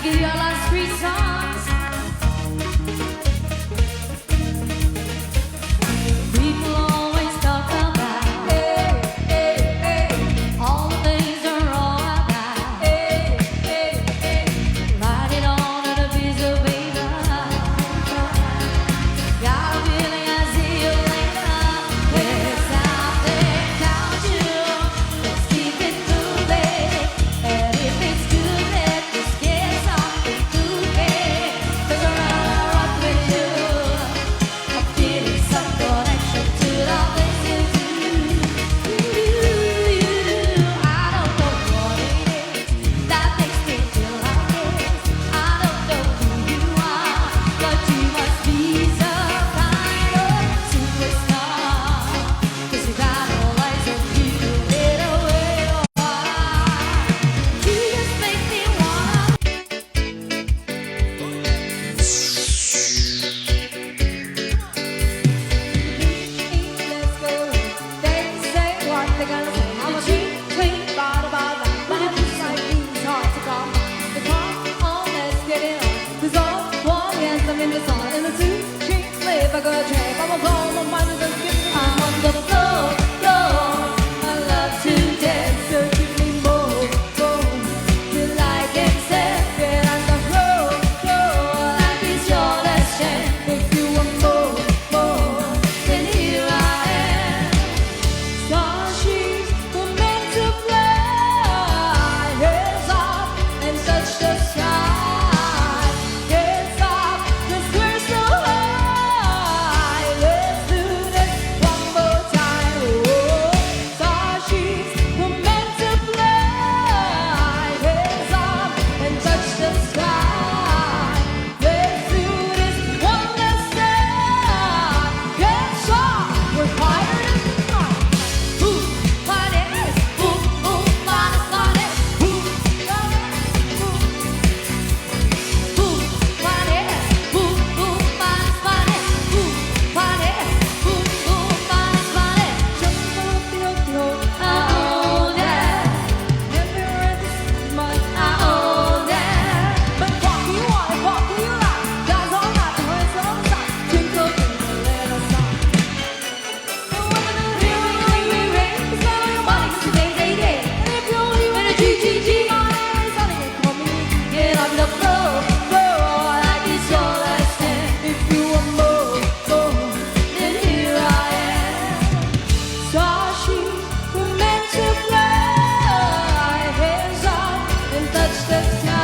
give you our last three songs. People always talk about all the things are wrong about. Write it on a piece of paper. Got a feeling I see you later. There's something about you that's secret to me. And if it's good, let us get something to get. 'Cause I wanna rock with you. I'm feeling some connection to the places you do. I don't know what it is that makes me feel like this. I don't know who you are, but you must be some kind of superstar. 'Cause you got all eyes on you, little way you are. You just make me wanna. Let's go. They say what they're gonna say. I'm a tweet, thought about that. Life is like it's hard to come. So come on, let's get it on. 'Cause all one, yes, I'm in the song. And the two cheeks live a good track. I'm a phone, my mind is just giving. I'm on the floor, floor. I love to dance, so give me more, more. Till I get set, get on the floor, floor. Life is your last chance. If you want more, more, then here I am. Starships were meant to fly. Hands up and touch the sky. Hands up, 'cause we're so high. Let's do this one more time. Oh, starships were meant to fly. Hands up and touch the sky. Let's do this one last time. Hands up, we're higher than the sky. Ooh, finest, ooh, ooh, finest, ooh, finest, ooh, ooh, finest, ooh, ooh, finest, ooh, finest, ooh, ooh, finest. Just a little, I own that. Never read this much, I own that. But what do you want and what do you like? That's all right, the hands on the side. Twinkle, twinkle, little star. The sky,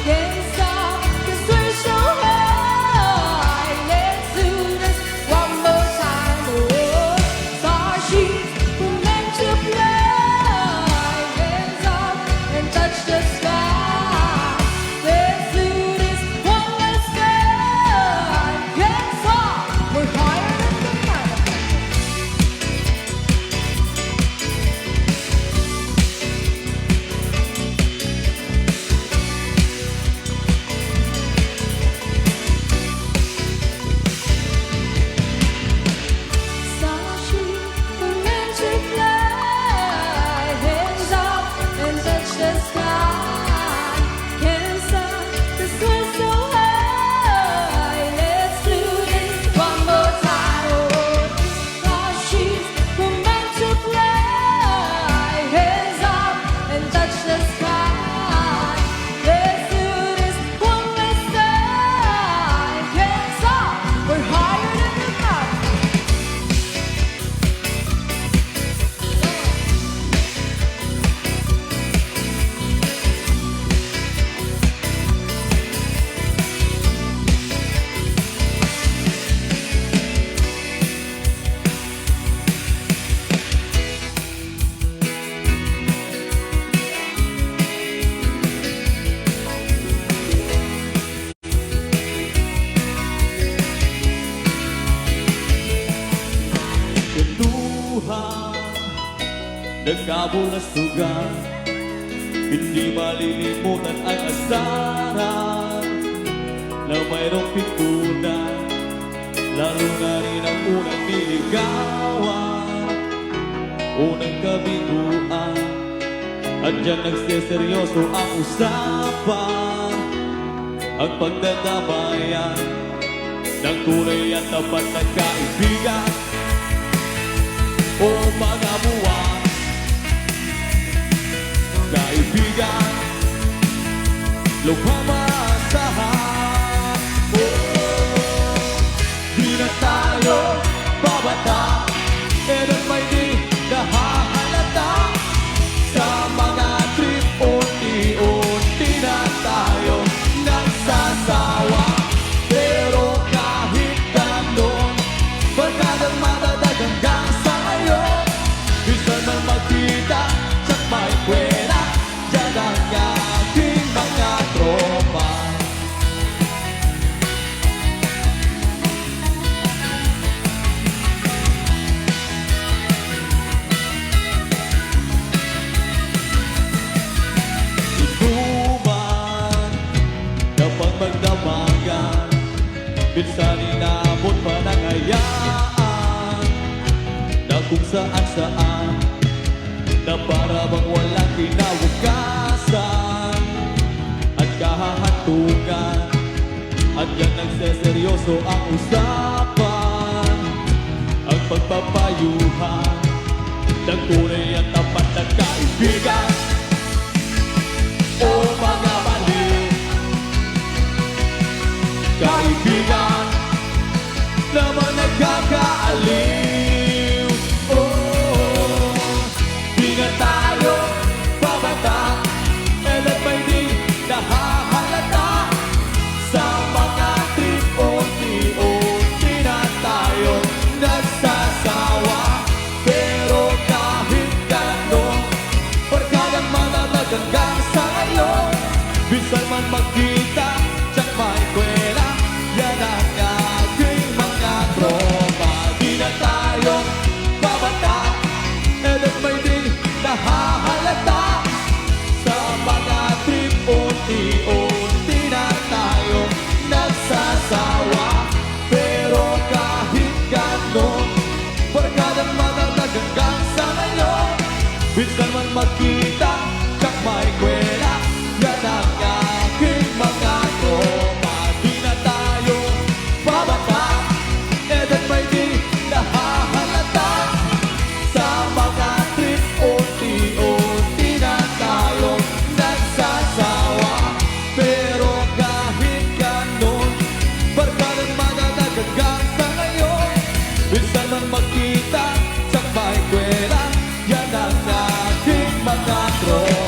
can't stop 'cause we're so high. Let's do this one more time. Oh, starships were meant to fly. Hands up and touch the sky. Let's do this one last time. Can't stop, we're higher than the night. Starships were meant to fly. Hands up and touch the sky. Can't stop 'cause we're so high. Let's do this one more time. Oh, starships were meant to fly. Hands up and touch the sky. Let's do this one last time. Can't stop, we're higher than the night. Tuhan ng kabulastugan, hindi malilimutan ang asahan na mayroong pitunan, lalo na rin ang unang niligawan, unang kabiguan, At dyan nagsiseryoso ang usapan, ang pagdadamayan ng tunay at tapat na kaibigan. O mga buwan, kaibigan, lubhang maasahan. Di na tayo babata, kailan may di nahahalata. Sa mga trip, unti-unti na tayo nagsasawa. Pero kahit ganon, pagkadang matadag hanggang sa ngayon, minsan man magkita sa may kwela, dyan ang aking mga tropa. Inuman kapag magdamagan, minsan inabot panangayaan na kung saan-saan, na para bang walang kinabukasan at kahahantungan. At yan nagseseryoso ang usapan, ang pagpapayuhan ng tunay at tapat na kaibigan. O mga baliw, kaibigan, naman nagkakaaliw. Oh, di na tayo babata, kailan may di nahahalata. Sa mga trip, unti-unti na tayo nagsasawa. Pero kahit ganon, pagkadang manatag hanggang sa ngayon, minsan man magkita sa may kwela, yan ang aking mga tropa. Di na tayo babata, kailan may di nahahalata. Sa mga trip, unti-unti na tayo nagsasawa. Pero kahit ganon, pagkadang manatag hanggang sa ngayon, minsan man magkita sa may kwela, yan ang aking mga tropa. Di na tayo babata, kailan may di nahahalata. Sa mga trip, unti-unti na tayo nagsasawa. Pero kahit ganon, barkadang manatag hanggang sa ngayon, minsan man magkita sa may kwela, yan ang aking mga tropa.